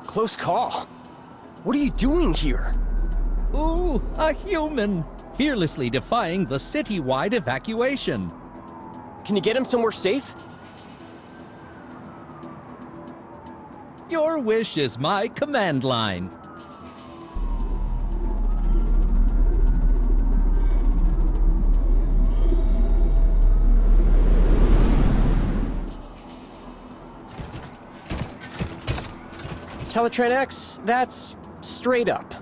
Close call. What are you doing here? Ooh, a human! Fearlessly defying the citywide evacuation. Can you get him somewhere safe? Your wish is my command line. Teletran X, that's straight up.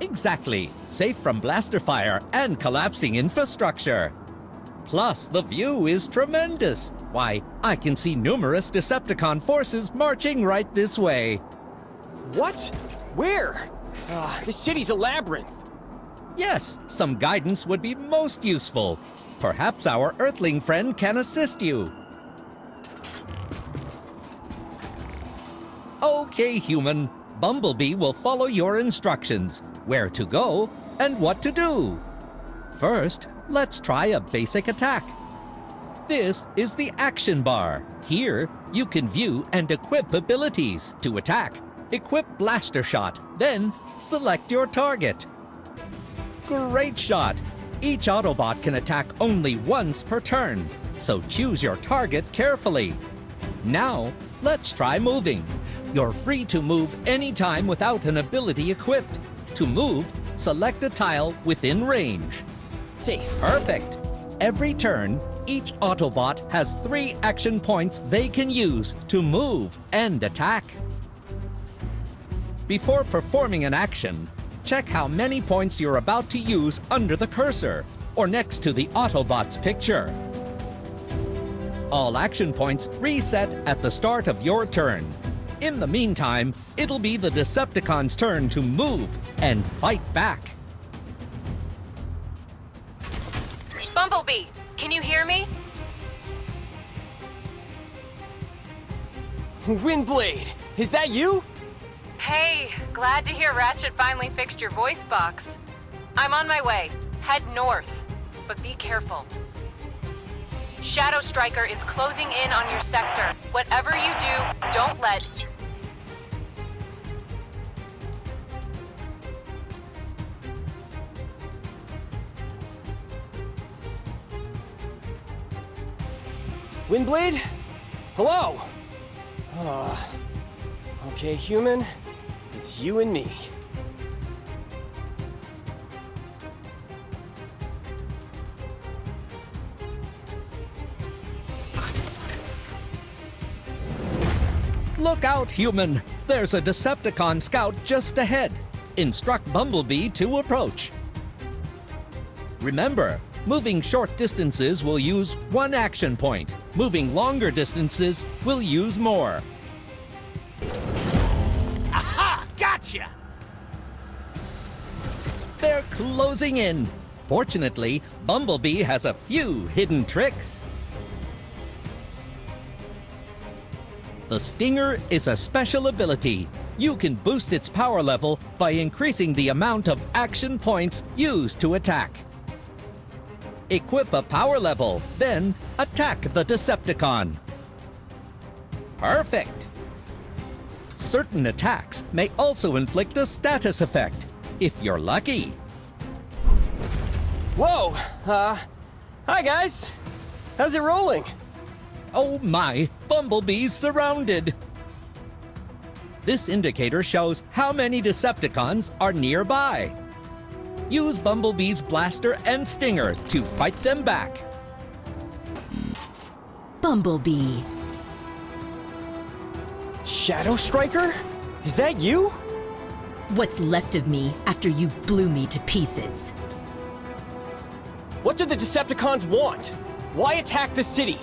Exactly. Safe from blaster fire and collapsing infrastructure. Plus, the view is tremendous. Why, I can see numerous Decepticon forces marching right this way. What? Where? This city's a labyrinth. Yes, some guidance would be most useful. Perhaps our Earthling friend can assist you. Okay, human. Bumblebee will follow your instructions, where to go and what to do. First, let's try a basic attack. This is the action bar. Here, you can view and equip abilities. To attack, equip Blaster Shot, then select your target. Great shot! Each Autobot can attack only once per turn, so choose your target carefully. Now, let's try moving. You're free to move anytime without an ability equipped. To move, select a tile within range. Safe. Perfect! Every turn, each Autobot has 3 action points they can use to move and attack. Before performing an action, check how many points you're about to use under the cursor, or next to the Autobot's picture. All action points reset at the start of your turn. In the meantime, it'll be the Decepticon's turn to move and fight back. Bumblebee, can you hear me? Windblade, is that you? Hey, glad to hear Ratchet finally fixed your voice box. I'm on my way. Head north, but be careful. Shadow Striker is closing in on your sector. Whatever you do, don't let... Windblade? Hello? Okay, human. It's you and me. Look out, human! There's a Decepticon scout just ahead. Instruct Bumblebee to approach. Remember, moving short distances will use 1 action point. Moving longer distances will use more. Aha! Gotcha! They're closing in. Fortunately, Bumblebee has a few hidden tricks. The Stinger is a special ability. You can boost its power level by increasing the amount of action points used to attack. Equip a power level, then attack the Decepticon. Perfect! Certain attacks may also inflict a status effect, if you're lucky. Whoa! Hi guys! How's it rolling? Oh my, Bumblebee's surrounded! This indicator shows how many Decepticons are nearby. Use Bumblebee's blaster and stinger to fight them back. Bumblebee. Shadow Striker? Is that you? What's left of me after you blew me to pieces? What do the Decepticons want? Why attack the city?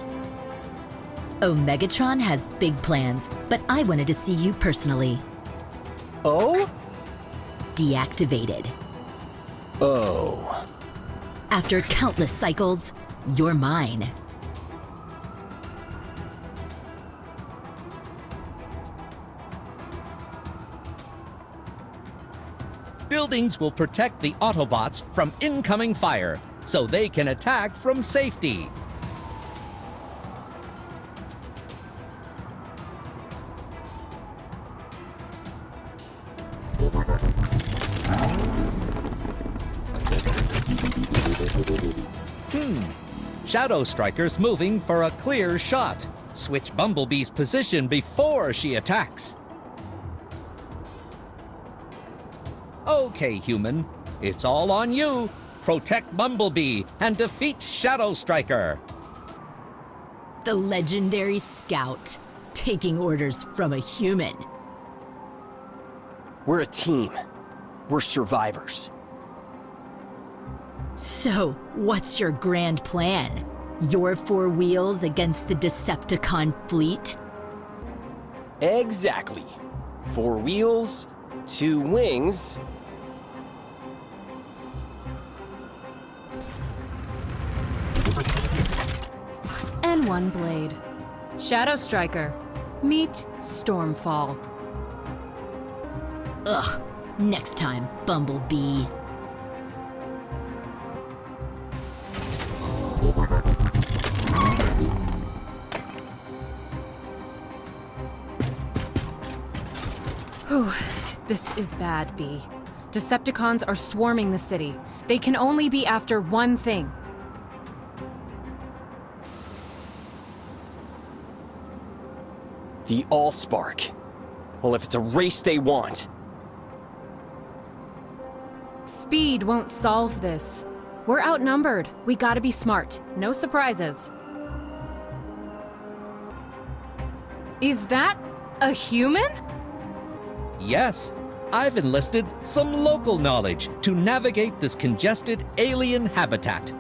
Megatron has big plans, but I wanted to see you personally. Oh? Deactivated. Oh. After countless cycles, you're mine. Buildings will protect the Autobots from incoming fire, so they can attack from safety. Shadow Striker's moving for a clear shot. Switch Bumblebee's position before she attacks. Okay, human. It's all on you. Protect Bumblebee and defeat Shadow Striker. The legendary scout, taking orders from a human. We're a team. We're survivors. So, what's your grand plan? Your 4 wheels against the Decepticon fleet? Exactly. 4 wheels, 2 wings. And 1 blade. Shadow Striker. Meet Stormfall. Ugh. Next time, Bumblebee. Whew. This is bad, Bee. Decepticons are swarming the city. They can only be after one thing. The Allspark. Well, if it's a race they want. Speed won't solve this. We're outnumbered. We gotta be smart. No surprises. Is that a human? Yes, I've enlisted some local knowledge to navigate this congested alien habitat.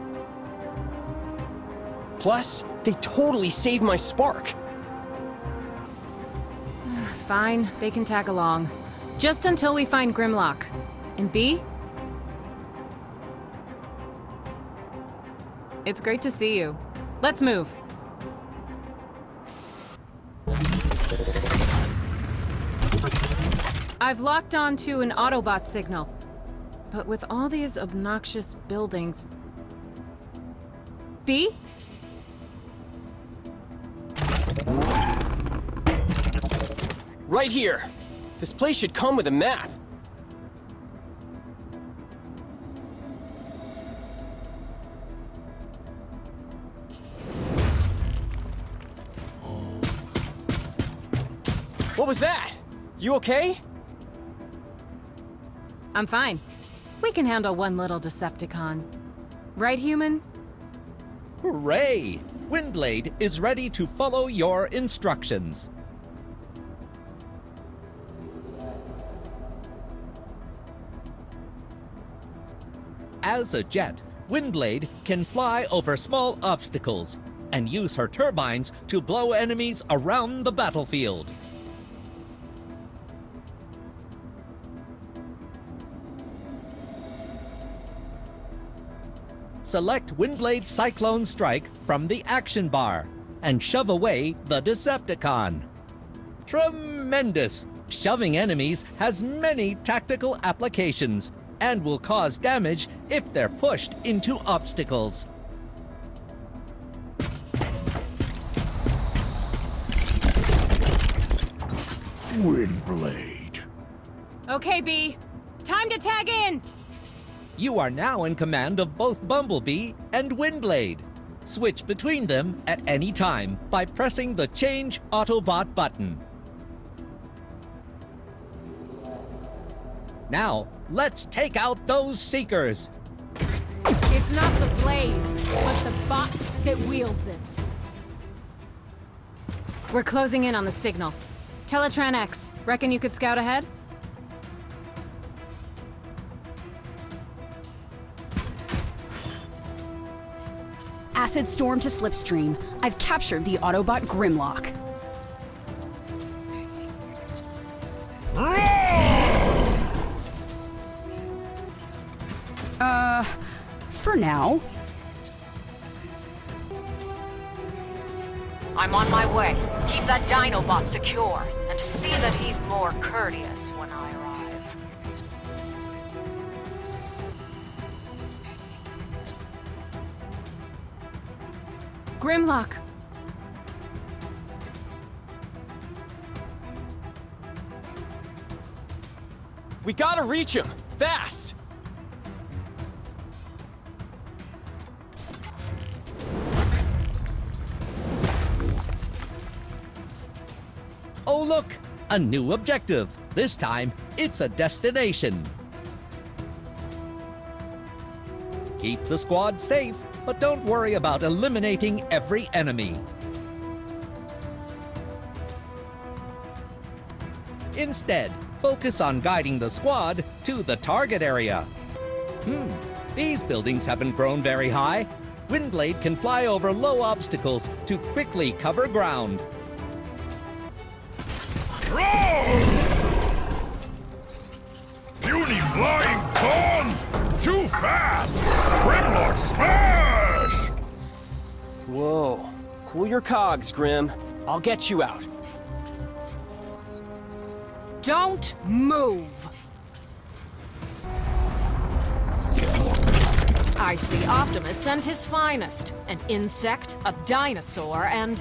Plus, they totally saved my spark. Fine, they can tag along. Just until we find Grimlock. And Bee? It's great to see you. Let's move. I've locked onto an Autobot signal. But with all these obnoxious buildings... Bee? Right here. This place should come with a map. What was that? You okay? I'm fine. We can handle one little Decepticon. Right, human? Hooray! Windblade is ready to follow your instructions. As a jet, Windblade can fly over small obstacles and use her turbines to blow enemies around the battlefield. Select Windblade's Cyclone Strike from the action bar and shove away the Decepticon. Tremendous! Shoving enemies has many tactical applications and will cause damage if they're pushed into obstacles. Windblade. Okay, Bee. Time to tag in! You are now in command of both Bumblebee and Windblade. Switch between them at any time by pressing the Change Autobot button. Now, let's take out those Seekers. It's not the blade, but the bot that wields it. We're closing in on the signal. Teletran X, reckon you could scout ahead? Acid Storm to Slipstream. I've captured the Autobot Grimlock. For now. I'm on my way. Keep that Dinobot secure, and see that he's more courteous when I arrive. Grimlock! We gotta reach him! Fast! Oh look, a new objective. This time, it's a destination. Keep the squad safe, but don't worry about eliminating every enemy. Instead, focus on guiding the squad to the target area. These buildings haven't grown very high. Windblade can fly over low obstacles to quickly cover ground. Puny flying pawns! Too fast! Grimlock smash! Whoa. Cool your cogs, Grim. I'll get you out. Don't move! I see Optimus sent his finest. An insect, a dinosaur, and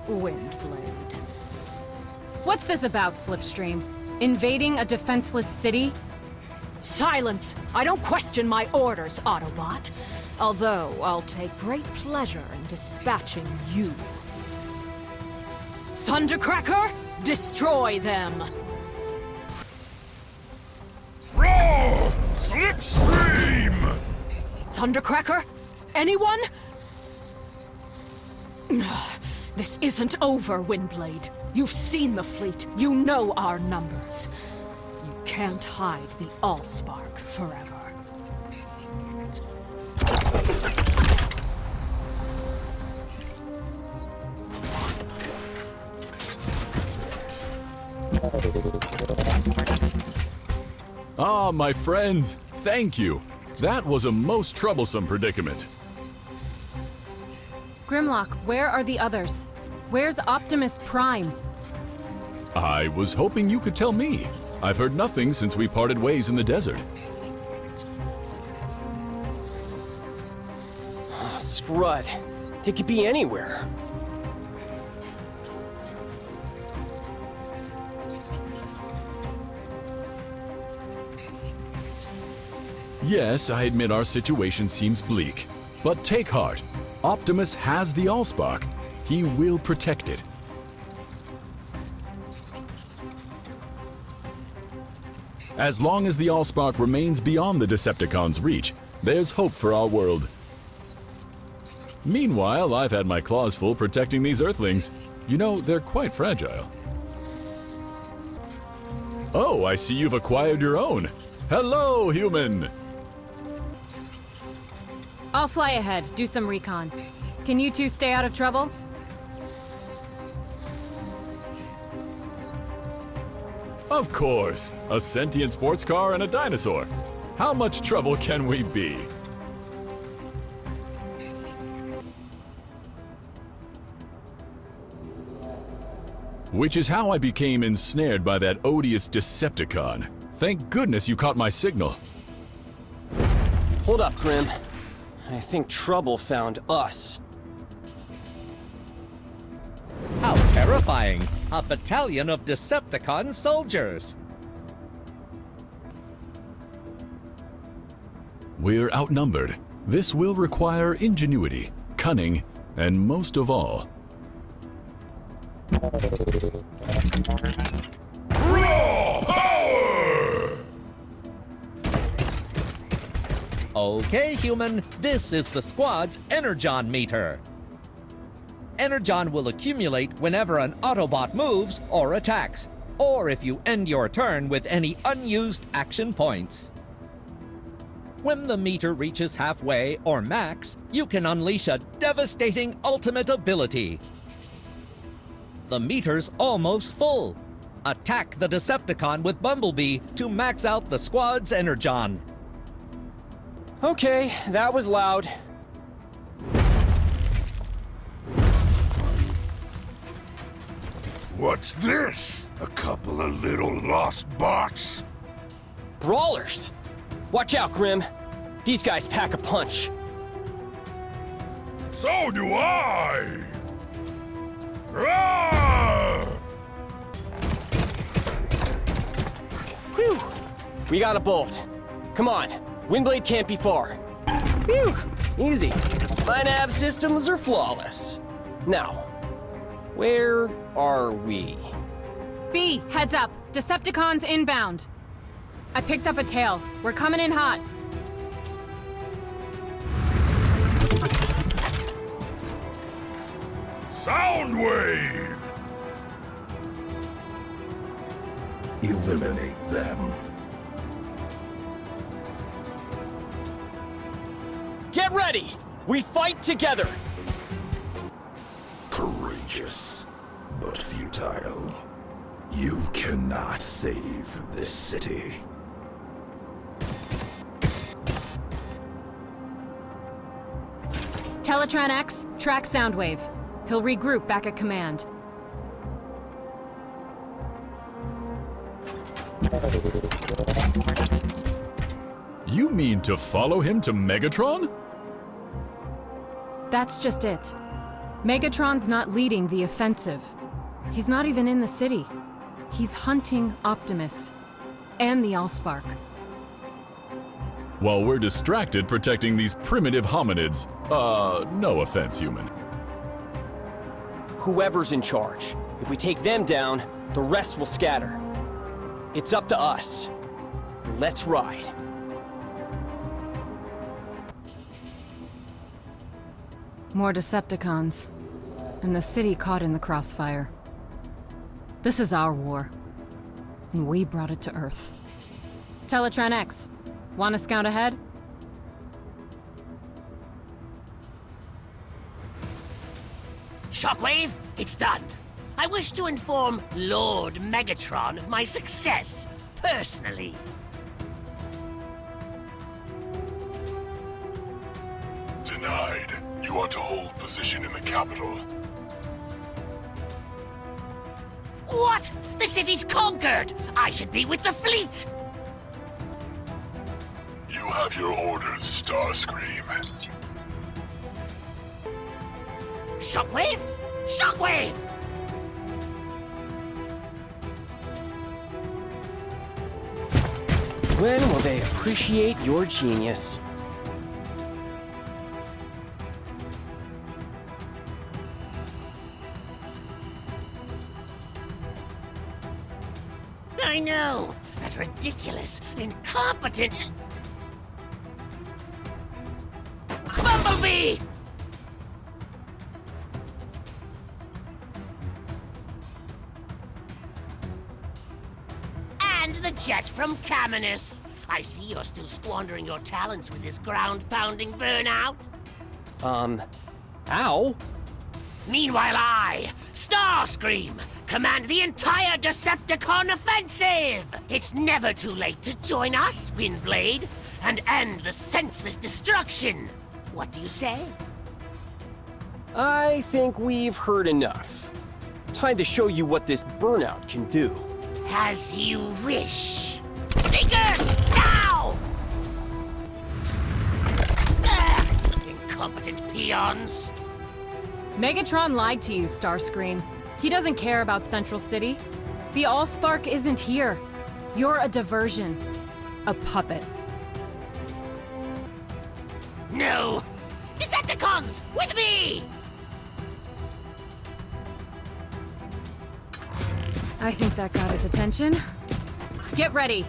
Windblade. What's this about, Slipstream? Invading a defenseless city? Silence! I don't question my orders, Autobot. Although I'll take great pleasure in dispatching you. Thundercracker, destroy them! Roar! Slipstream! Thundercracker? Anyone? This isn't over, Windblade. You've seen the fleet. You know our numbers. You can't hide the Allspark forever. Ah, my friends, thank you. That was a most troublesome predicament. Grimlock, where are the others? Where's Optimus Prime? I was hoping you could tell me. I've heard nothing since we parted ways in the desert. Oh, Scrud. They could be anywhere. Yes, I admit our situation seems bleak. But take heart. Optimus has the Allspark. He will protect it. As long as the Allspark remains beyond the Decepticons' reach, there's hope for our world. Meanwhile, I've had my claws full protecting these Earthlings. You know, they're quite fragile. Oh, I see you've acquired your own. Hello, human! I'll fly ahead, do some recon. Can you two stay out of trouble? Of course, a sentient sports car and a dinosaur. How much trouble can we be? Which is how I became ensnared by that odious Decepticon. Thank goodness you caught my signal. Hold up, Grim. I think trouble found us. How terrifying! A battalion of Decepticon soldiers! We're outnumbered. This will require ingenuity, cunning, and most of all... raw power! Okay, human, this is the squad's Energon meter. Energon will accumulate whenever an Autobot moves or attacks, or if you end your turn with any unused action points. When the meter reaches halfway or max, you can unleash a devastating ultimate ability. The meter's almost full. Attack the Decepticon with Bumblebee to max out the squad's Energon. Okay, that was loud. What's this? A couple of little lost bots? Brawlers! Watch out, Grim. These guys pack a punch. So do I! Roar! Whew! We got a bolt. Come on, Windblade can't be far. Phew! Easy. My nav systems are flawless. Now, where are we? B, heads up. Decepticons inbound. I picked up a tail. We're coming in hot. Soundwave! Eliminate them. Get ready! We fight together! Courageous, but futile. You cannot save this city. Teletran X, track Soundwave. He'll regroup back at command. You mean to follow him to Megatron? That's just it. Megatron's not leading the offensive. He's not even in the city. He's hunting Optimus. And the Allspark. While we're distracted protecting these primitive hominids. No offense, human. Whoever's in charge. If we take them down, the rest will scatter. It's up to us. Let's ride. More Decepticons. And the city caught in the crossfire. This is our war. And we brought it to Earth. Teletran X, want to scout ahead? Shockwave, it's done. I wish to inform Lord Megatron of my success, personally. Denied. You are to hold position in the capital. What? The city's conquered! I should be with the fleet! You have your orders, Starscream. Shockwave? Shockwave! When will they appreciate your genius? I know! That ridiculous, incompetent... Bumblebee! And the jet from Caminus. I see you're still squandering your talents with this ground-pounding burnout. Ow? Meanwhile, I, Starscream, command the entire Decepticon offensive! It's never too late to join us, Windblade, and end the senseless destruction. What do you say? I think we've heard enough. Time to show you what this burnout can do. As you wish. Seekers, now! Incompetent peons. Megatron lied to you, Starscream. He doesn't care about Central City. The Allspark isn't here. You're a diversion. A puppet. No! Decepticons, with me! I think that got his attention. Get ready.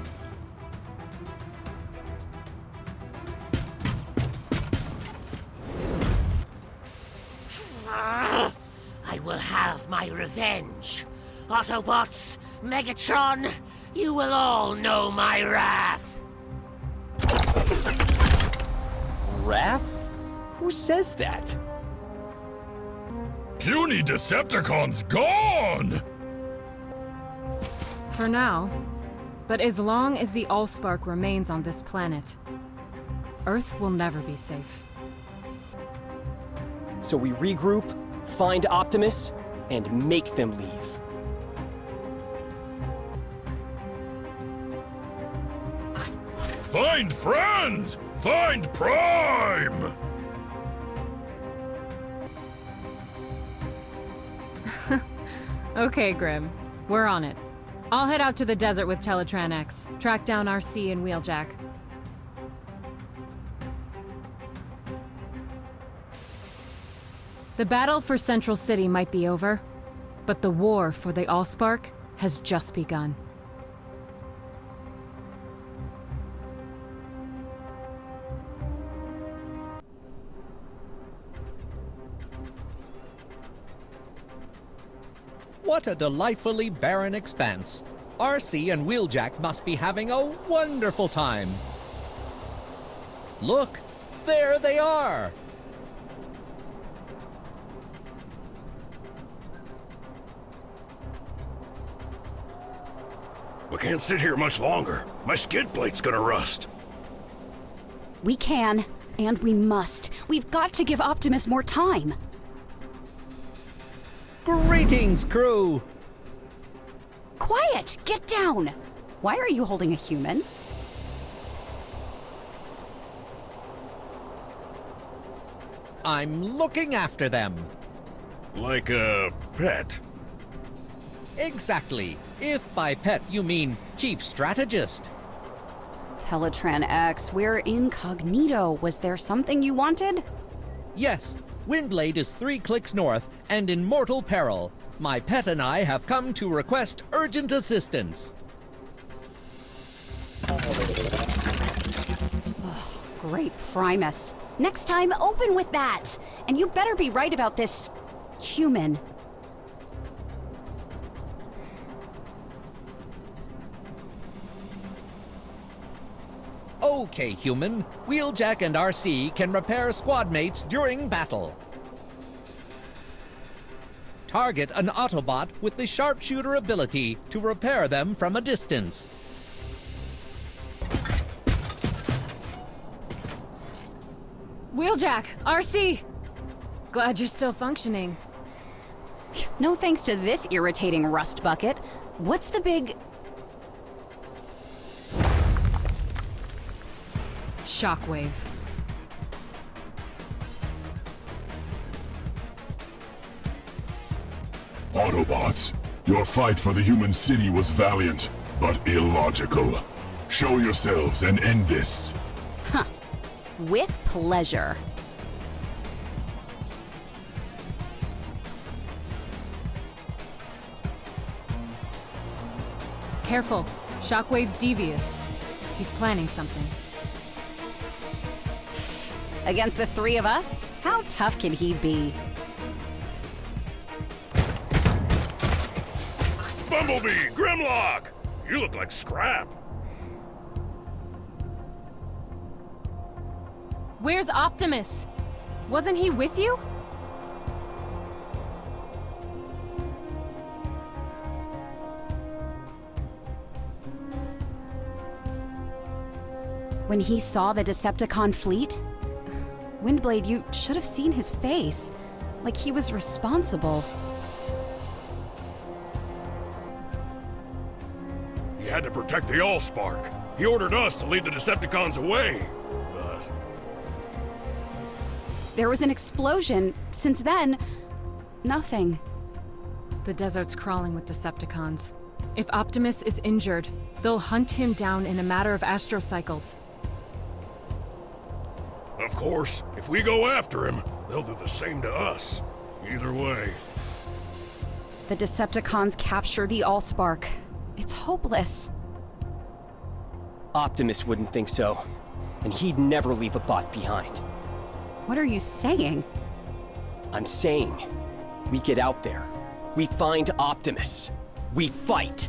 I will have my revenge. Autobots, Megatron, you will all know my wrath. Wrath? Who says that? Puny Decepticons gone! For now. But as long as the Allspark remains on this planet, Earth will never be safe. So we regroup, find Optimus, and make them leave. Find friends! Find Prime! Okay, Grim. We're on it. I'll head out to the desert with Teletran X, track down RC and Wheeljack. The battle for Central City might be over, but the war for the Allspark has just begun. What a delightfully barren expanse. RC and Wheeljack must be having a wonderful time. Look, there they are! We can't sit here much longer. My skid plate's gonna rust. We can, and we must. We've got to give Optimus more time. Greetings, crew! Quiet! Get down! Why are you holding a human? I'm looking after them. Like a pet. Exactly. If by pet you mean chief strategist. Teletran X, we're incognito. Was there something you wanted? Yes, Windblade is 3 clicks north and in mortal peril. My pet and I have come to request urgent assistance. Great Primus. Next time, open with that. And you better be right about this human. Okay, human. Wheeljack and RC can repair squad mates during battle. Target an Autobot with the sharpshooter ability to repair them from a distance. Wheeljack, RC! Glad you're still functioning. No thanks to this irritating rust bucket. What's the big... Shockwave. Autobots, your fight for the human city was valiant, but illogical. Show yourselves and end this. With pleasure. Careful. Shockwave's devious. He's planning something. Against the 3 of us? How tough can he be? Bumblebee, Grimlock! You look like scrap. Where's Optimus? Wasn't he with you? When he saw the Decepticon fleet? Windblade, you should have seen his face. Like he was responsible. He had to protect the Allspark. He ordered us to lead the Decepticons away. But There was an explosion. Since then, nothing. The desert's crawling with Decepticons. If Optimus is injured, they'll hunt him down in a matter of astrocycles. of course, if we go after him, they'll do the same to us. Either way. The Decepticons capture the Allspark. It's hopeless. Optimus wouldn't think so. And he'd never leave a bot behind. What are you saying? I'm saying, we get out there. We find Optimus. We fight.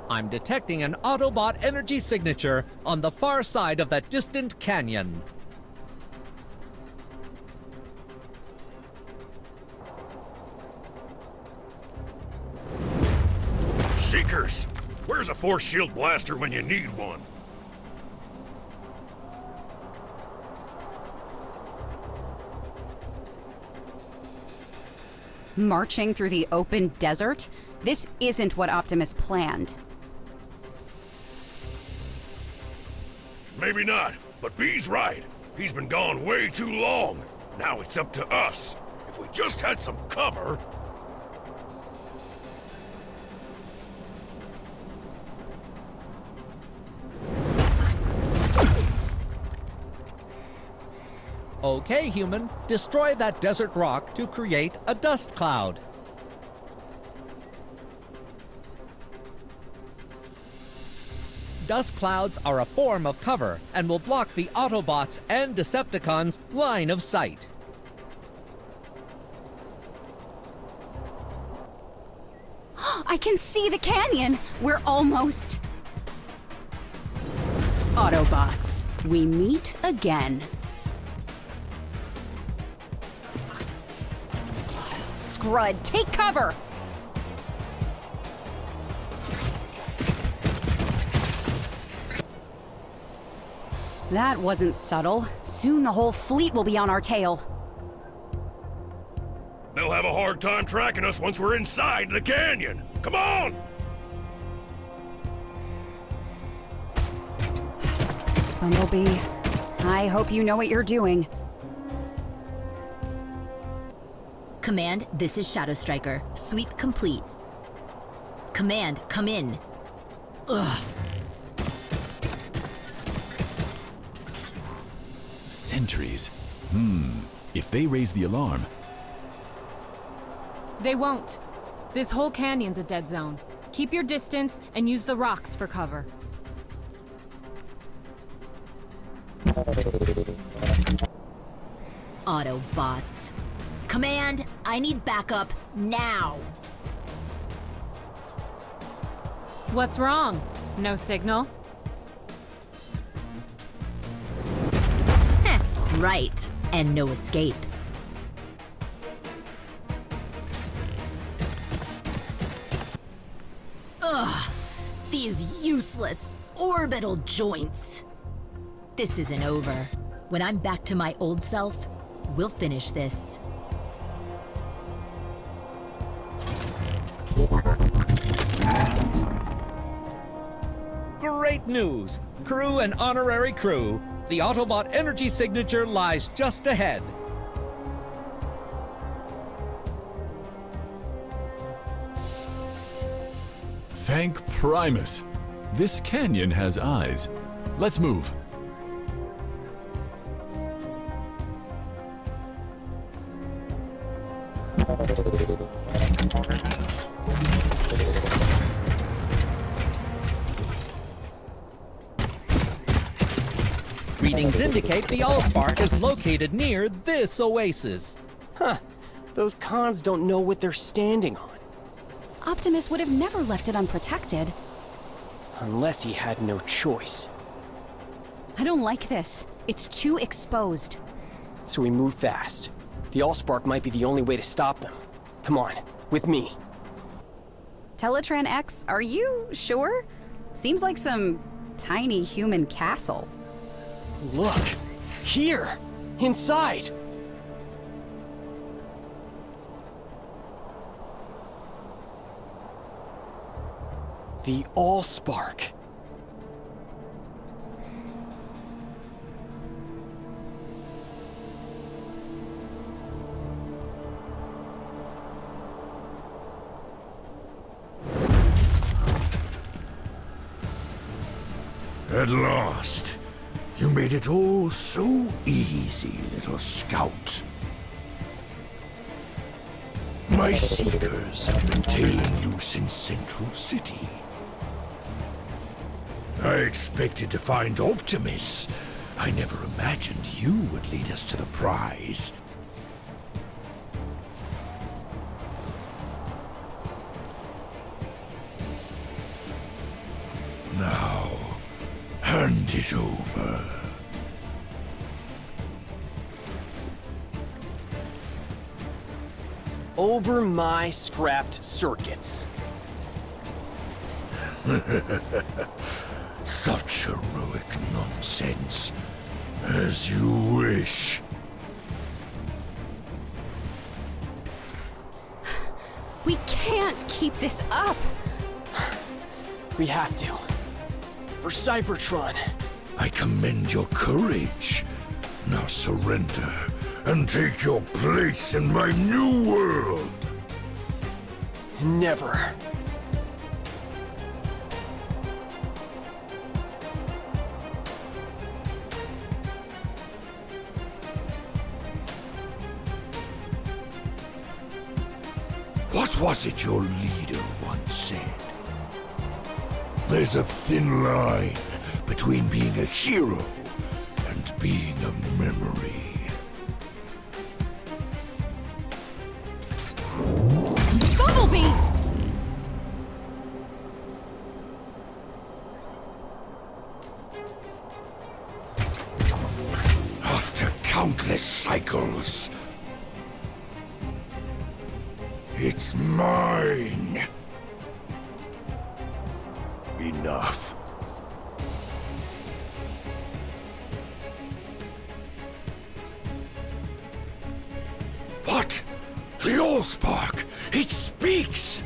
I'm detecting an Autobot energy signature on the far side of that distant canyon. Seekers! Where's a force shield blaster when you need one? Marching through the open desert? This isn't what Optimus planned. Maybe not, but B's right. He's been gone way too long. Now it's up to us. If we just had some cover... Okay, human, destroy that desert rock to create a dust cloud. dust clouds are a form of cover and will block the Autobots and Decepticons' line of sight. I can see the canyon! We're almost... Autobots, we meet again. Scrud, take cover! That wasn't subtle. Soon the whole fleet will be on our tail. They'll have a hard time tracking us once we're inside the canyon. Come on! Bumblebee, I hope you know what you're doing. Command, this is Shadow Striker. Sweep complete. Command, come in. Ugh. Sentries. If they raise the alarm... They won't. This whole canyon's a dead zone. Keep your distance and use the rocks for cover. Autobots. Command, I need backup now. What's wrong? No signal? Heh, right. And no escape. Ugh, these useless orbital joints. This isn't over. When I'm back to my old self, we'll finish this. Great news! Crew and honorary crew, the Autobot energy signature lies just ahead. Thank Primus. This canyon has eyes. Let's move. Readings indicate the Allspark is located near this oasis. Huh. Those cons don't know what they're standing on. Optimus would have never left it unprotected. Unless he had no choice. I don't like this. It's too exposed. So we move fast. The Allspark might be the only way to stop them. Come on, with me. Teletran X, are you sure? Seems like some tiny human castle. Look! Here! Inside! The Allspark. At last. You made it all so easy, little scout. My seekers have been tailing you since Central City. I expected to find Optimus. I never imagined you would lead us to the prize. Now, hand it over. Over my scrapped circuits. Such heroic nonsense. As you wish. We can't keep this up. We have to. For Cybertron. I commend your courage. Now surrender and take your place in my new world. Never. What was it your leader once said? There's a thin line between being a hero and being a memory. Bumblebee! After countless cycles, it's mine. Enough. What? The Allspark! It speaks!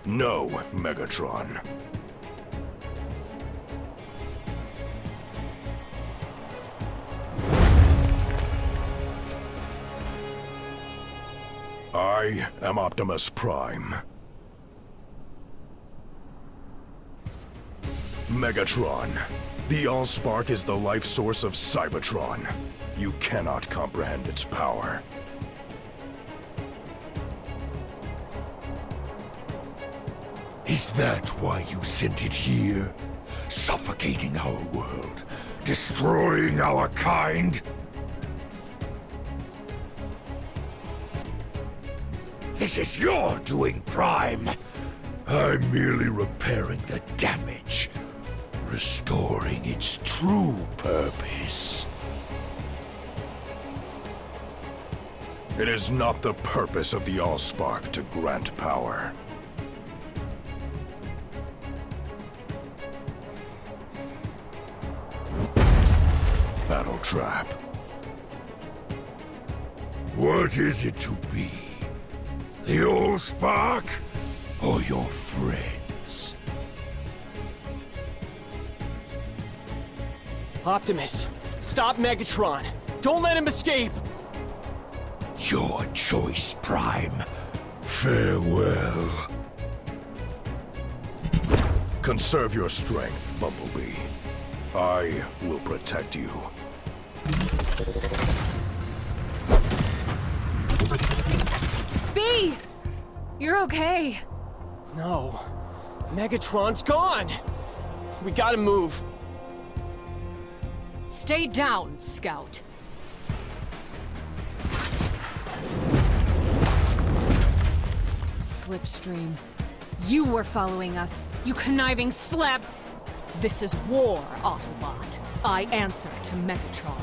No, Megatron. I am Optimus Prime. Megatron. The Allspark is the life source of Cybertron. You cannot comprehend its power. Is that why you sent it here? Suffocating our world, destroying our kind? This is your doing, Prime. I'm merely repairing the damage, restoring its true purpose. It is not the purpose of the Allspark to grant power. Battle trap. What is it to be? The Allspark or your friends? Optimus, stop Megatron. Don't let him escape. Your choice, Prime. Farewell. Conserve your strength, Bumblebee. I will protect you. B! You're okay. No. Megatron's gone. We gotta move. Stay down, Scout. Slipstream, you were following us, you conniving slap! This is war, Autobot. I answer to Megatron.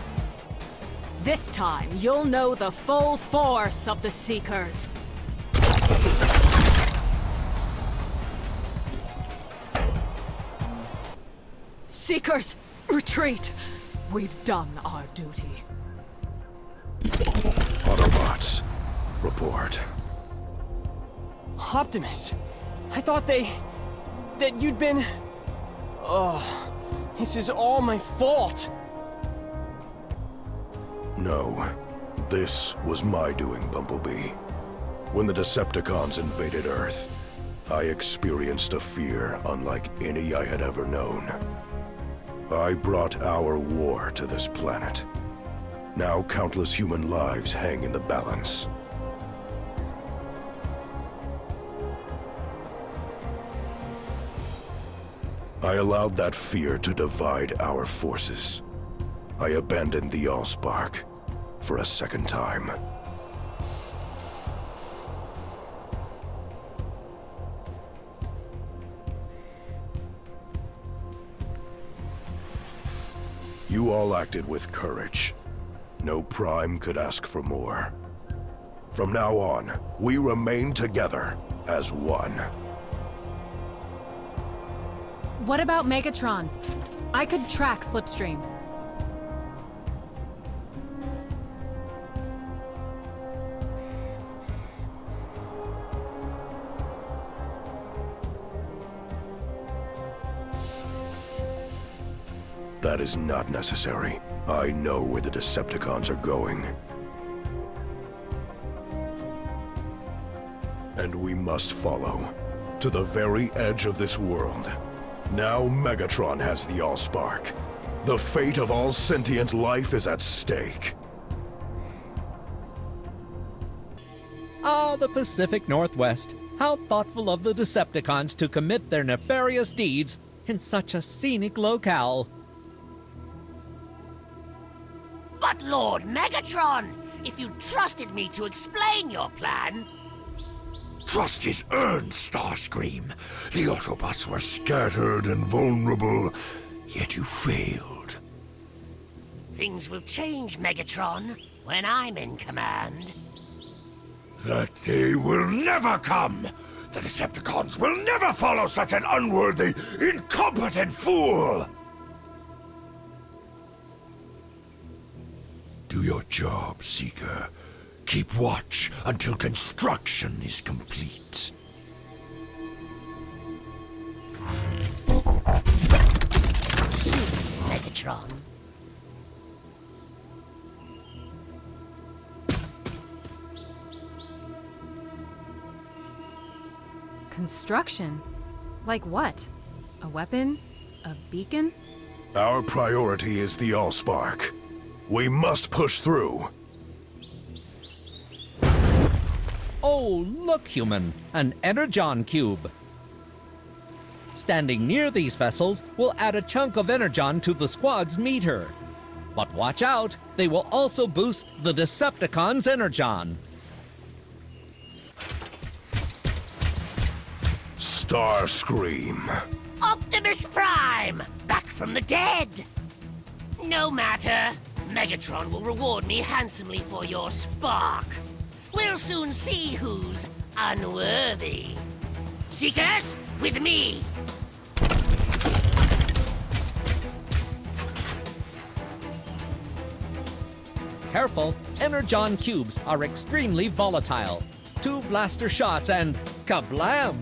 This time, you'll know the full force of the Seekers. Seekers, retreat! We've done our duty. Autobots, report. Optimus, I thought that you'd been... Oh, this is all my fault. No, this was my doing, Bumblebee. When the Decepticons invaded Earth, I experienced a fear unlike any I had ever known. I brought our war to this planet. Now countless human lives hang in the balance. I allowed that fear to divide our forces. I abandoned the Allspark for a second time. You all acted with courage. No Prime could ask for more. From now on, we remain together as one. What about Megatron? I could track Slipstream. That is not necessary. I know where the Decepticons are going. And we must follow. To the very edge of this world. Now Megatron has the Allspark. The fate of all sentient life is at stake. Ah, the Pacific Northwest. How thoughtful of the Decepticons to commit their nefarious deeds in such a scenic locale. But Lord Megatron, if you trusted me to explain your plan... Trust is earned, Starscream. The Autobots were scattered and vulnerable, yet you failed. Things will change, Megatron, when I'm in command. That day will never come! The Decepticons will never follow such an unworthy, incompetent fool! Do your job, Seeker. Keep watch until construction is complete. Shoot, Megatron. Construction? Like what? A weapon? A beacon? Our priority is the Allspark. We must push through. Oh, look, human, an Energon cube. Standing near these vessels will add a chunk of Energon to the squad's meter. But watch out, they will also boost the Decepticons' Energon. Starscream. Optimus Prime! Back from the dead! No matter. Megatron will reward me handsomely for your spark. We'll soon see who's unworthy. Seekers, with me! Careful, Energon cubes are extremely volatile. 2 blaster shots and kablam!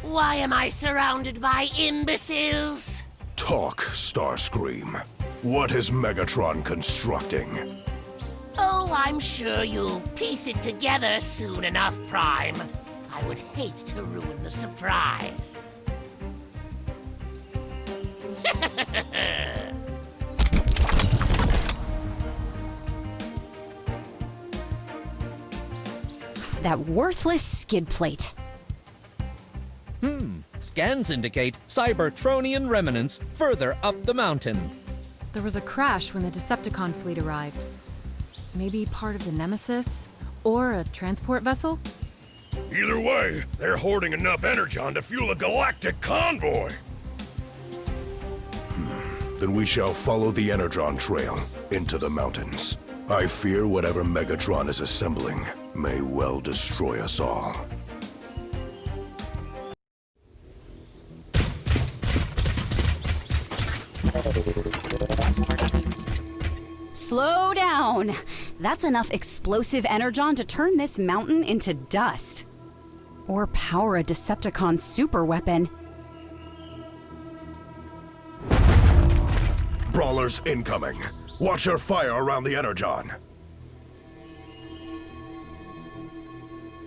Why am I surrounded by imbeciles? Talk, Starscream. What is Megatron constructing? Oh, I'm sure you'll piece it together soon enough, Prime. I would hate to ruin the surprise. That worthless skid plate. Scans indicate Cybertronian remnants further up the mountain. There was a crash when the Decepticon fleet arrived. Maybe part of the Nemesis? Or a transport vessel? Either way, they're hoarding enough Energon to fuel a galactic convoy. Then we shall follow the Energon trail into the mountains. I fear whatever Megatron is assembling may well destroy us all. Slow down! That's enough explosive Energon to turn this mountain into dust. Or power a Decepticon superweapon. Brawlers incoming. Watch your fire around the Energon.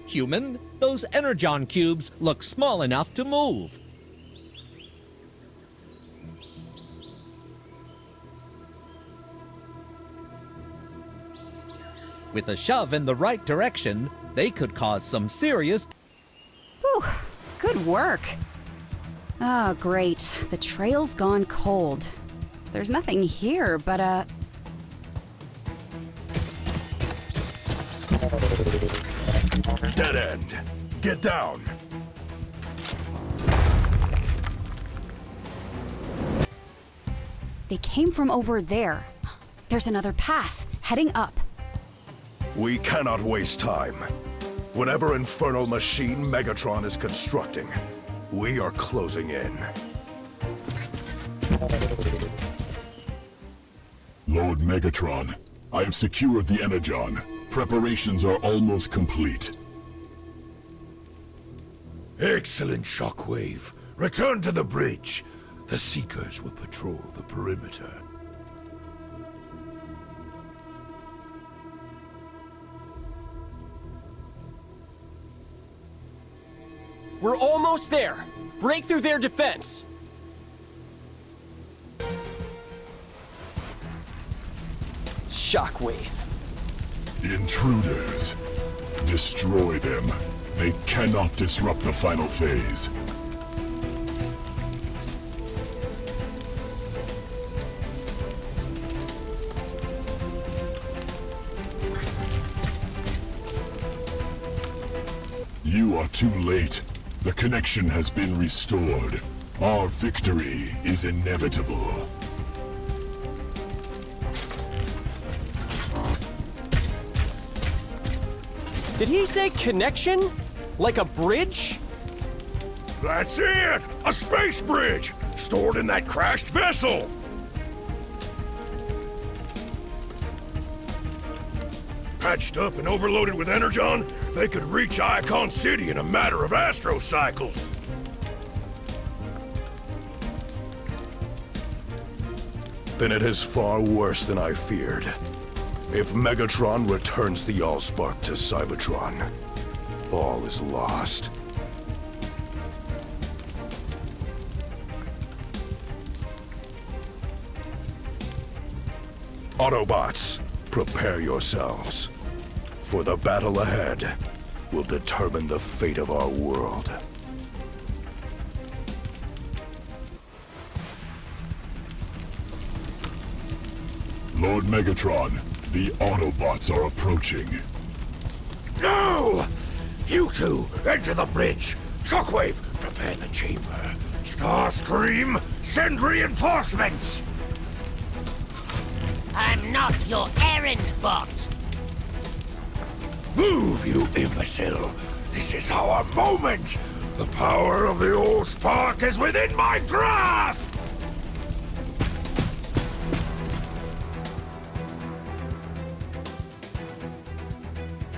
Human, those Energon cubes look small enough to move. With a shove in the right direction, they could cause some serious... Whew, good work. Oh, great. The trail's gone cold. There's nothing here but Dead end. Get down. They came from over there. There's another path, heading up. We cannot waste time. Whatever infernal machine Megatron is constructing, we are closing in. Lord Megatron, I have secured the Energon. Preparations are almost complete. Excellent, Shockwave. Return to the bridge. The Seekers will patrol the perimeter. We're almost there. Break through their defense. Shockwave. Intruders. Destroy them. They cannot disrupt the final phase. You are too late. The connection has been restored. Our victory is inevitable. Did he say connection? Like a bridge? That's it! A space bridge! Stored in that crashed vessel! Patched up and overloaded with energon, they could reach Icon City in a matter of astrocycles. Then it is far worse than I feared. If Megatron returns the Allspark to Cybertron, all is lost. Autobots, prepare yourselves. For the battle ahead will determine the fate of our world. Lord Megatron, the Autobots are approaching. No! You two, enter the bridge. Shockwave, prepare the chamber. Starscream, send reinforcements! I'm not your errand bot. Move, you imbecile! This is our moment! The power of the Allspark is within my grasp!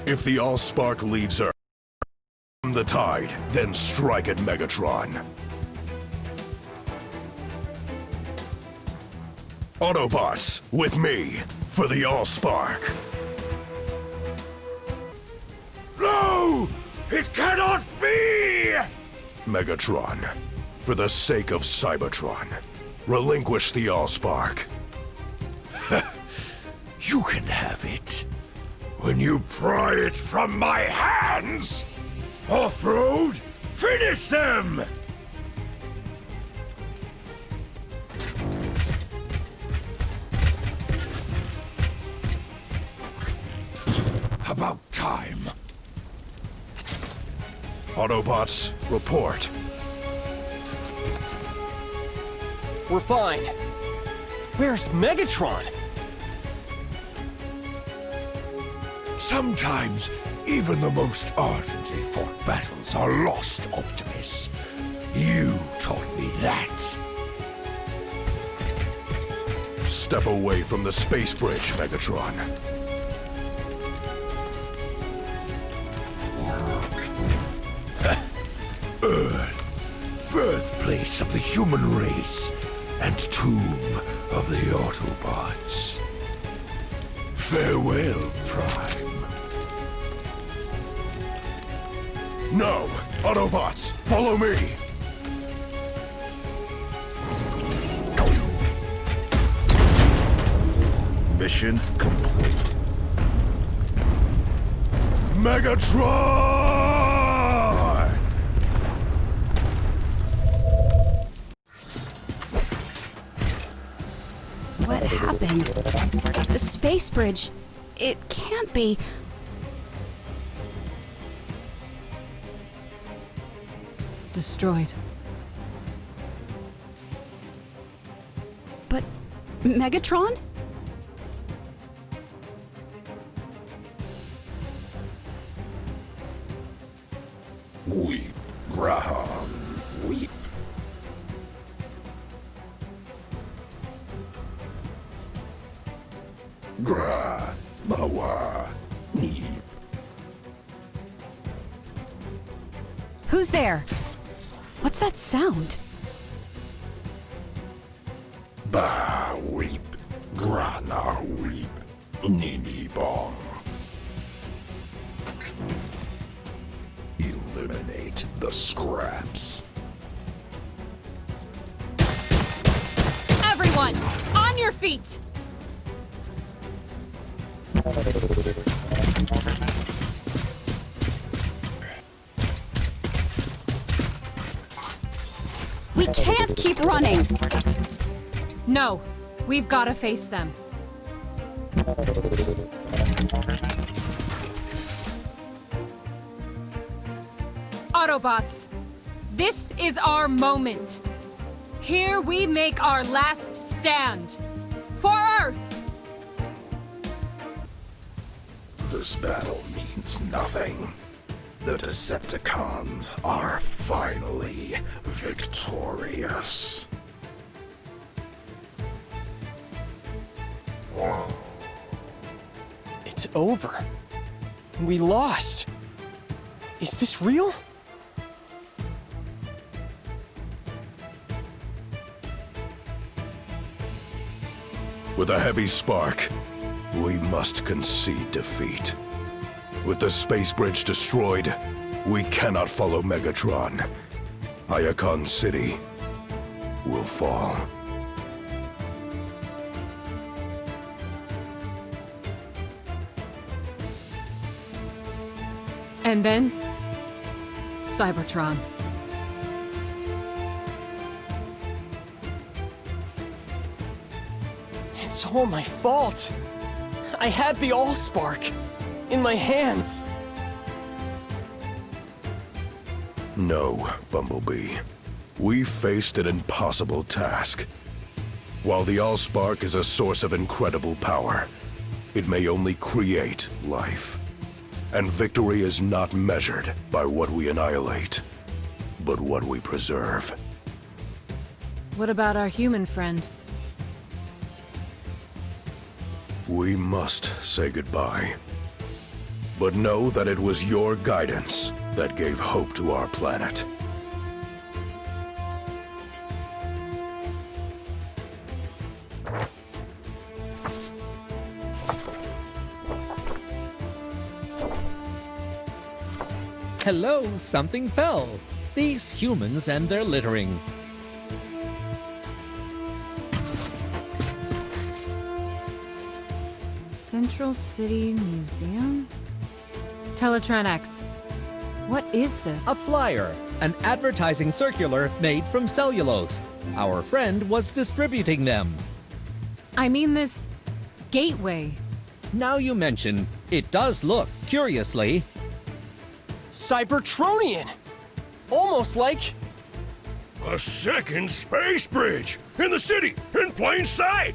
If the Allspark leaves Earth, the tide, then strike at Megatron. Autobots, with me, for the Allspark. No! It cannot be! Megatron, for the sake of Cybertron, relinquish the Allspark. You can have it. When you pry it from my hands! Off-road, finish them! About time. Autobots, report. We're fine. Where's Megatron? Sometimes, even the most ardently fought battles are lost, Optimus. You taught me that. Step away from the space bridge, Megatron. Earth, birthplace of the human race, and tomb of the Autobots. Farewell, Prime. No! Autobots, follow me! Mission complete. Megatron! What happened? The space bridge. It can't be. Destroyed. But Megatron? Weep, Graham, weep. Gra, Bawa, Neep. Who's there? What's that sound? Ba, weep, Grana, weep, Nini, bong. Eliminate the scraps. Everyone, on your feet! We can't keep running! No, we've got to face them. Autobots, this is our moment. Here we make our last stand. For Earth! This battle means nothing. The Decepticons are finally victorious. It's over. We lost. Is this real? With a heavy spark, we must concede defeat. With the space bridge destroyed, we cannot follow Megatron. Iacon City will fall. And then, Cybertron. It's all my fault. I had the Allspark in my hands. No, Bumblebee. We faced an impossible task. While the Allspark is a source of incredible power, it may only create life. And victory is not measured by what we annihilate, but what we preserve. What about our human friend? We must say goodbye. But know that it was your guidance that gave hope to our planet. Hello, something fell. These humans and their littering. Central City Museum? Teletran X. What is this? A flyer, an advertising circular made from cellulose. Our friend was distributing them. I mean this gateway. Now you mention, it does look, curiously, Cybertronian! Almost like... A second space bridge! In the city! In plain sight!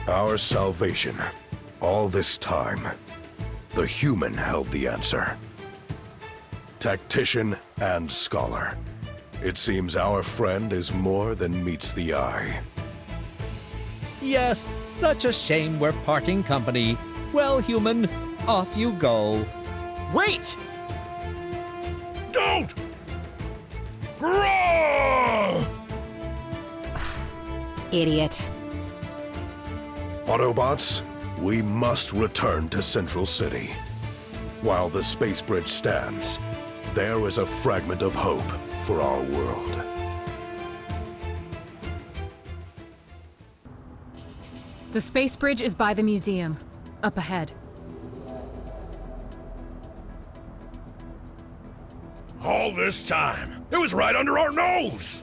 Our salvation. All this time, the human held the answer. Tactician and scholar. It seems our friend is more than meets the eye. yes, such a shame we're parting company. Well, human, off you go. Wait! Don't! Grrrr! Idiot. Autobots, we must return to Central City. While the space bridge stands, there is a fragment of hope for our world. The space bridge is by the museum. Up ahead. All this time, it was right under our nose!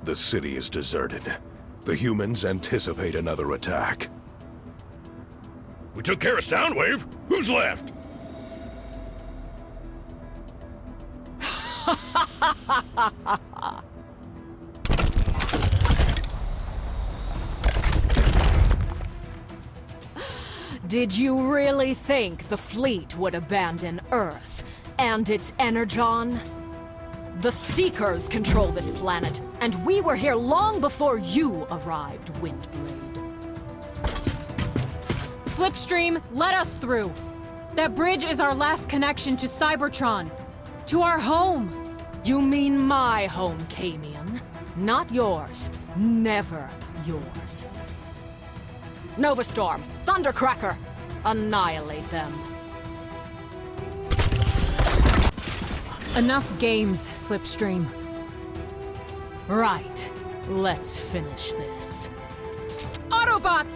The city is deserted. The humans anticipate another attack. We took care of Soundwave. Who's left? Did you really think the fleet would abandon Earth and its energon? The Seekers control this planet, and we were here long before you arrived, Windblade. Slipstream, let us through. That bridge is our last connection to Cybertron. To our home. You mean my home, Camion. Not yours. Never yours. Novastorm, Thundercracker, annihilate them. Enough games, Slipstream. Right, let's finish this. Autobots!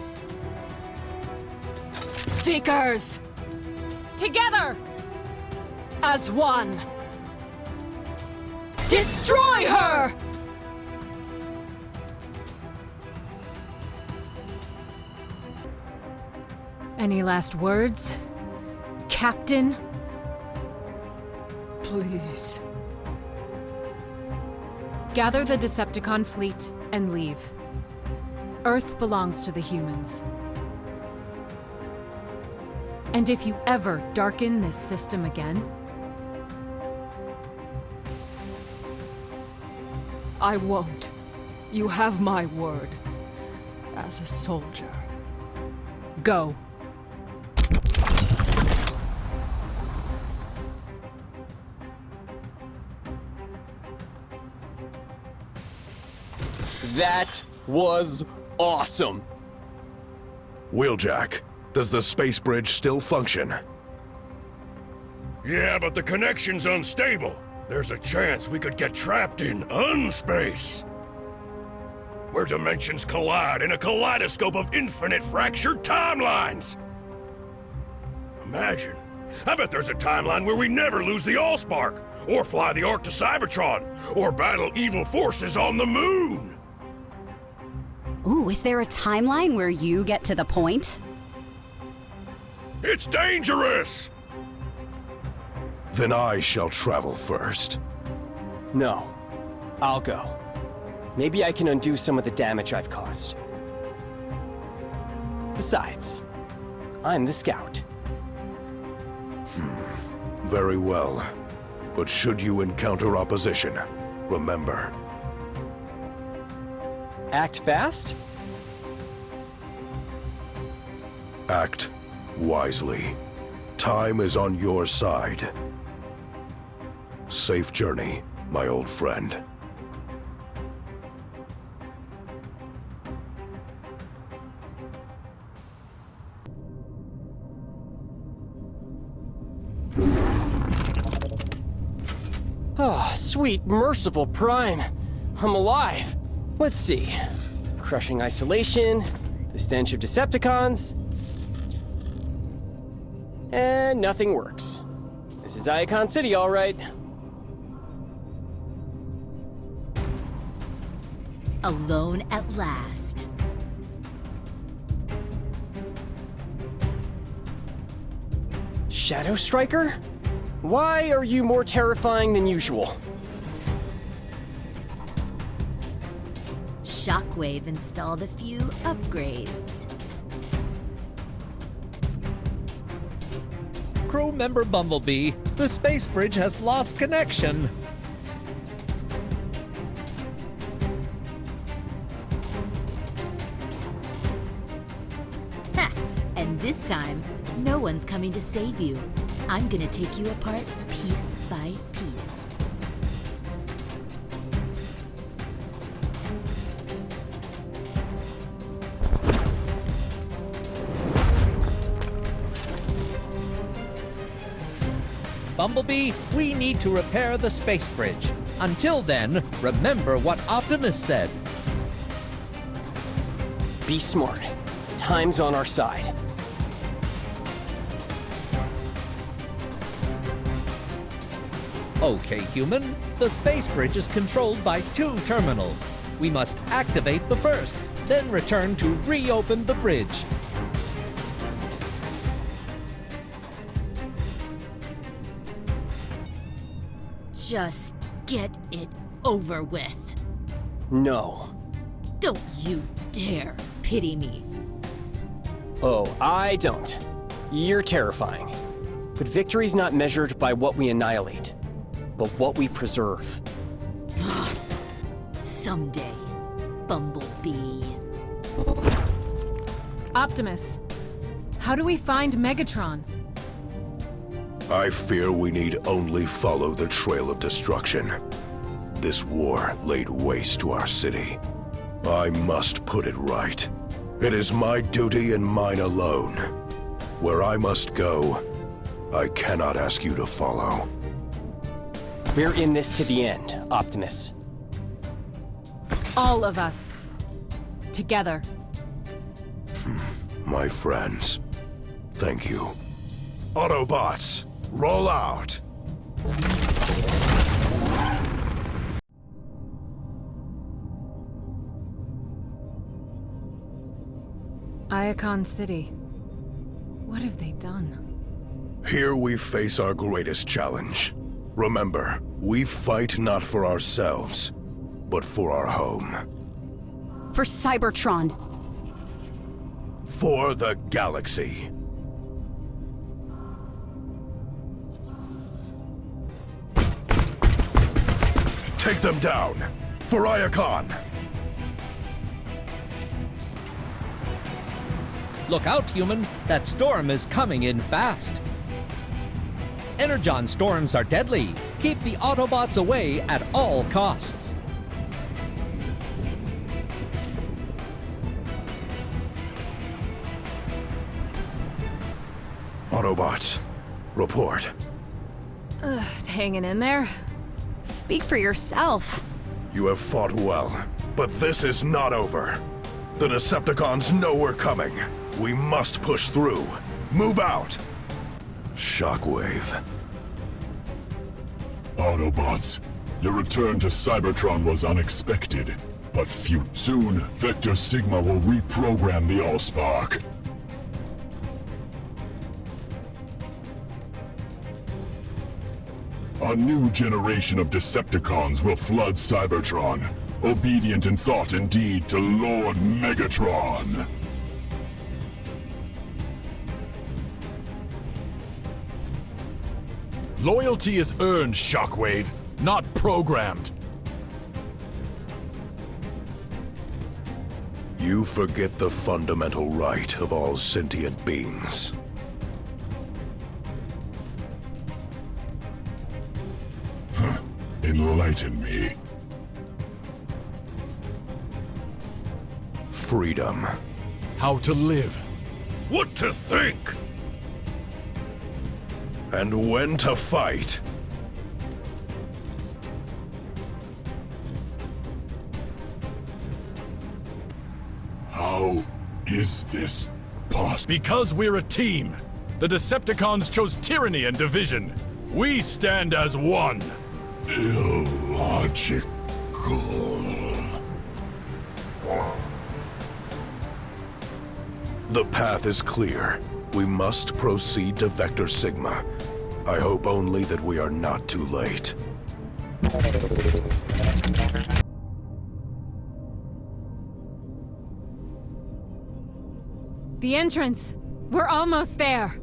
Seekers! Together! As one! Destroy her! Any last words, Captain? Please. Gather the Decepticon fleet and leave. Earth belongs to the humans. And if you ever darken this system again, I won't. You have my word. As a soldier. Go. That was awesome! Wheeljack, does the space bridge still function? Yeah, but the connection's unstable. There's a chance we could get trapped in unspace. Where dimensions collide in a kaleidoscope of infinite fractured timelines. Imagine. I bet there's a timeline where we never lose the Allspark, or fly the Ark to Cybertron, or battle evil forces on the moon. Ooh, is there a timeline where you get to the point? It's dangerous! Then I shall travel first. No. I'll go. Maybe I can undo some of the damage I've caused. Besides, I'm the scout. Very well. But should you encounter opposition, remember. Act fast? Act wisely. Time is on your side. Safe journey, my old friend. Oh, sweet, merciful Prime. I'm alive. Let's see. Crushing isolation, the stench of Decepticons, and nothing works. This is Iacon City, all right. Alone at last. Shadow Striker? Why are you more terrifying than usual? Shockwave installed a few upgrades. Crew member Bumblebee, the space bridge has lost connection. Ha! And this time, no one's coming to save you. I'm gonna take you apart piece by piece. Bumblebee, we need to repair the space bridge. Until then, remember what Optimus said. Be smart. Time's on our side. Okay, human. The space bridge is controlled by 2 terminals. We must activate the first, then return to reopen the bridge. Just get it over with. No. Don't you dare pity me. Oh, I don't. You're terrifying. But victory's not measured by what we annihilate, but what we preserve. Someday, Bumblebee. Optimus, how do we find Megatron? I fear we need only follow the trail of destruction. This war laid waste to our city. I must put it right. It is my duty and mine alone. Where I must go, I cannot ask you to follow. We're in this to the end, Optimus. All of us. Together. My friends, Thank you. Autobots, roll out! Iacon City. What have they done? Here we face our greatest challenge. Remember, we fight not for ourselves, but for our home. For Cybertron. For the galaxy. Take them down! For Iacon! Look out, human! That storm is coming in fast! Energon storms are deadly. Keep the Autobots away at all costs. Autobots, report. Hanging in there? Speak for yourself. You have fought well, but this is not over. The Decepticons know we're coming. We must push through. Move out! Shockwave. Autobots, your return to Cybertron was unexpected, but soon Vector Sigma will reprogram the Allspark. A new generation of Decepticons will flood Cybertron, obedient in thought and deed to Lord Megatron. Loyalty is earned, Shockwave, not programmed. You forget the fundamental right of all sentient beings. Enlighten me. Freedom. How to live. What to think? And when to fight. How is this possible? Because we're a team. The Decepticons chose tyranny and division. We stand as one. Illogical. The path is clear. We must proceed to Vector Sigma. I hope only that we are not too late. The entrance! We're almost there!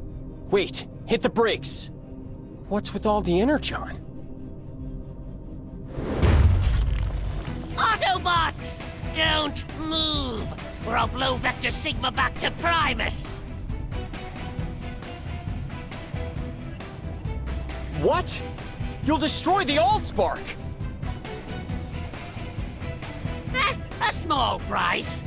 Wait, hit the brakes. What's with all the energon? Autobots! Don't move, or I'll blow Vector Sigma back to Primus! What? You'll destroy the Allspark! A small price.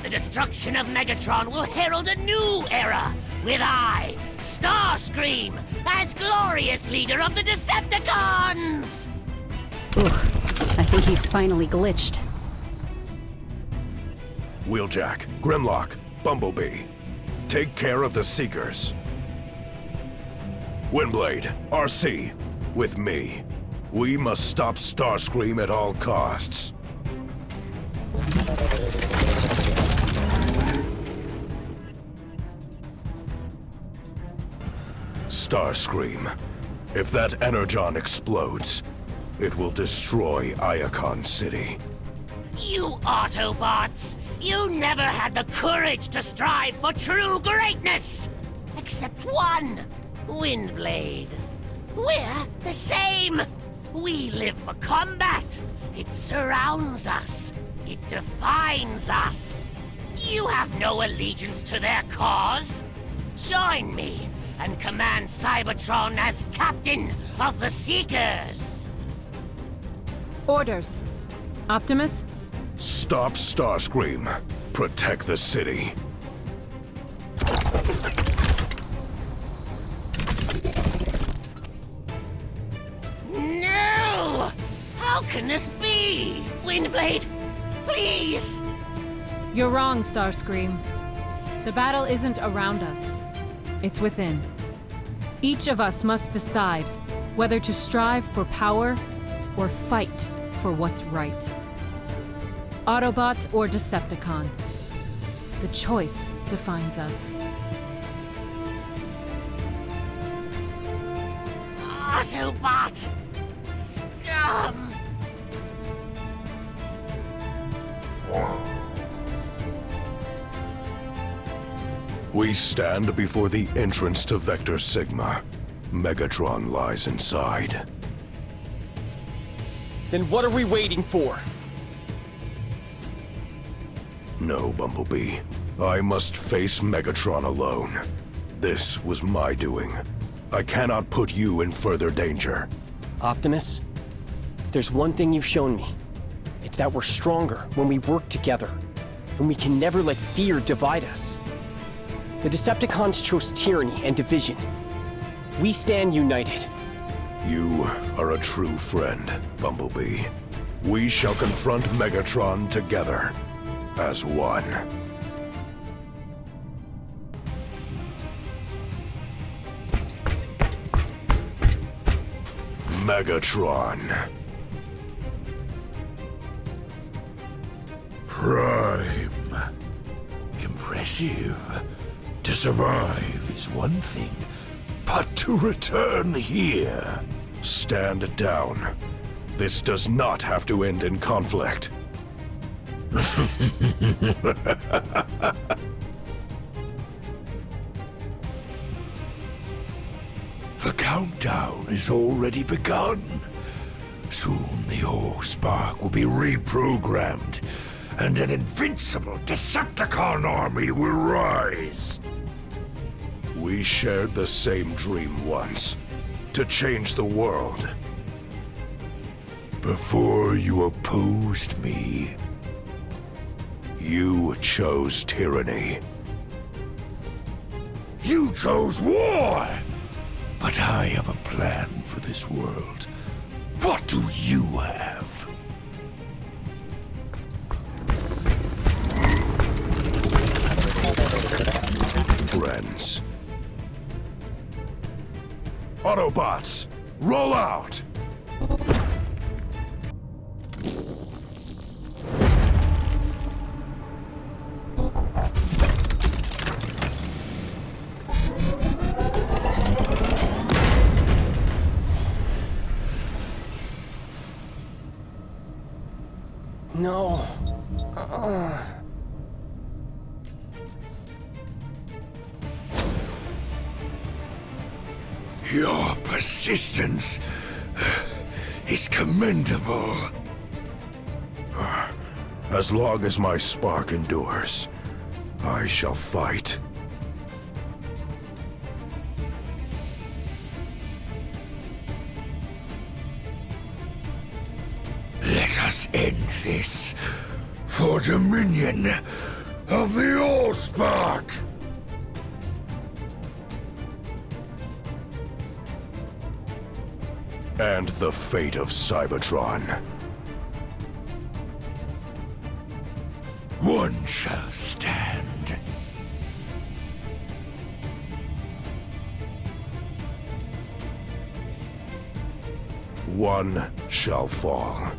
The destruction of Megatron will herald a new era, with I, Starscream, as glorious leader of the Decepticons! I think he's finally glitched. Wheeljack, Grimlock, Bumblebee. Take care of the Seekers. Windblade, RC, with me. We must stop Starscream at all costs. Starscream. If that energon explodes, it will destroy Iacon City. You Autobots! You never had the courage to strive for true greatness! Except one, Windblade. We're the same! We live for combat! It surrounds us. It defines us. You have no allegiance to their cause. Join me and command Cybertron as captain of the Seekers. Orders. Optimus? Stop Starscream. Protect the city. No! How can this be? Windblade, Please! You're wrong, Starscream. The battle isn't around us. It's within. Each of us must decide whether to strive for power or fight for what's right. Autobot or Decepticon. The choice defines us. Autobot! Scum! We stand before the entrance to Vector Sigma. Megatron lies inside. Then what are we waiting for? No, Bumblebee. I must face Megatron alone. This was my doing. I cannot put you in further danger. Optimus, if there's one thing you've shown me, it's that we're stronger when we work together, and we can never let fear divide us. The Decepticons chose tyranny and division. We stand united. You are a true friend, Bumblebee. We shall confront Megatron together, as one. Megatron. Prime. Impressive. To survive is one thing, but to return here... Stand down. This does not have to end in conflict. The countdown is already begun. Soon the Allspark will be reprogrammed, and an invincible Decepticon army will rise. We shared the same dream once. To change the world. Before you opposed me, you chose tyranny. You chose war! But I have a plan for this world. What do you have? Friends. Autobots, roll out! No. Your persistence is commendable. As long as my spark endures, I shall fight. Let us end this for Dominion of the Allspark! And the fate of Cybertron. One shall stand. One shall fall.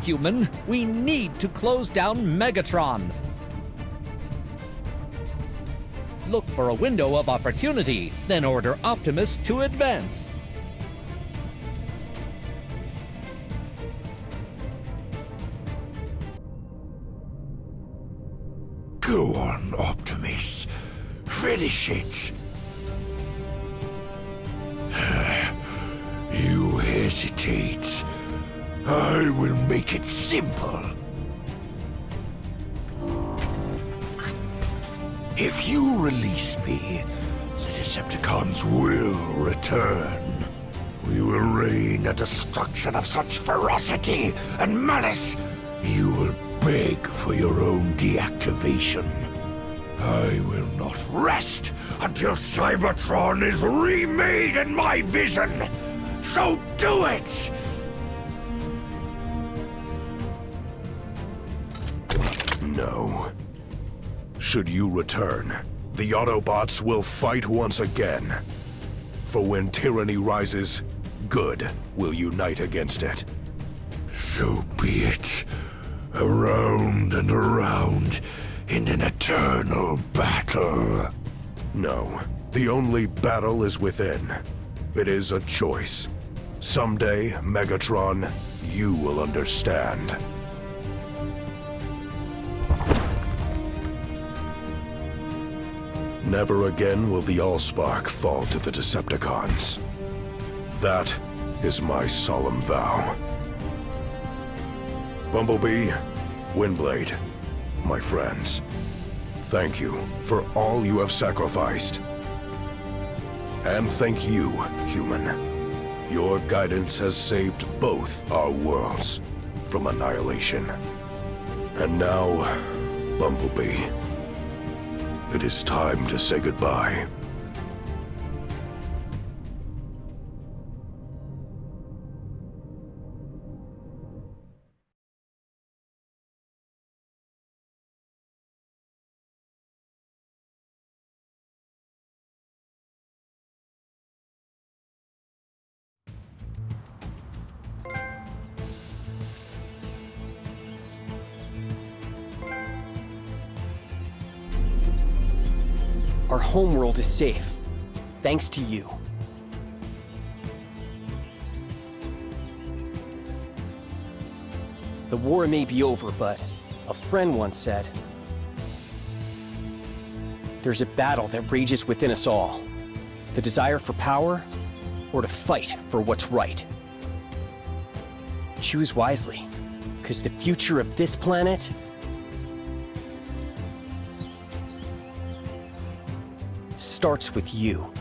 Human, we need to close down Megatron. Look for a window of opportunity, then order Optimus to advance. Go on, Optimus. Finish it. You hesitate. I will make it simple. If you release me, the Decepticons will return. We will rain a destruction of such ferocity and malice, you will beg for your own deactivation. I will not rest until Cybertron is remade in my vision. So do it! No. Should you return, the Autobots will fight once again. For when tyranny rises, good will unite against it. So be it. Around and around in an eternal battle. No, the only battle is within. It is a choice. Someday, Megatron, you will understand. Never again will the Allspark fall to the Decepticons. That is my solemn vow. Bumblebee, Windblade, my friends, thank you for all you have sacrificed. And thank you, human. Your guidance has saved both our worlds from annihilation. And now, Bumblebee, it is time to say goodbye. Our homeworld is safe, thanks to you. The war may be over, but a friend once said, there's a battle that rages within us all. The desire for power, or to fight for what's right. Choose wisely, because the future of this planet starts with you.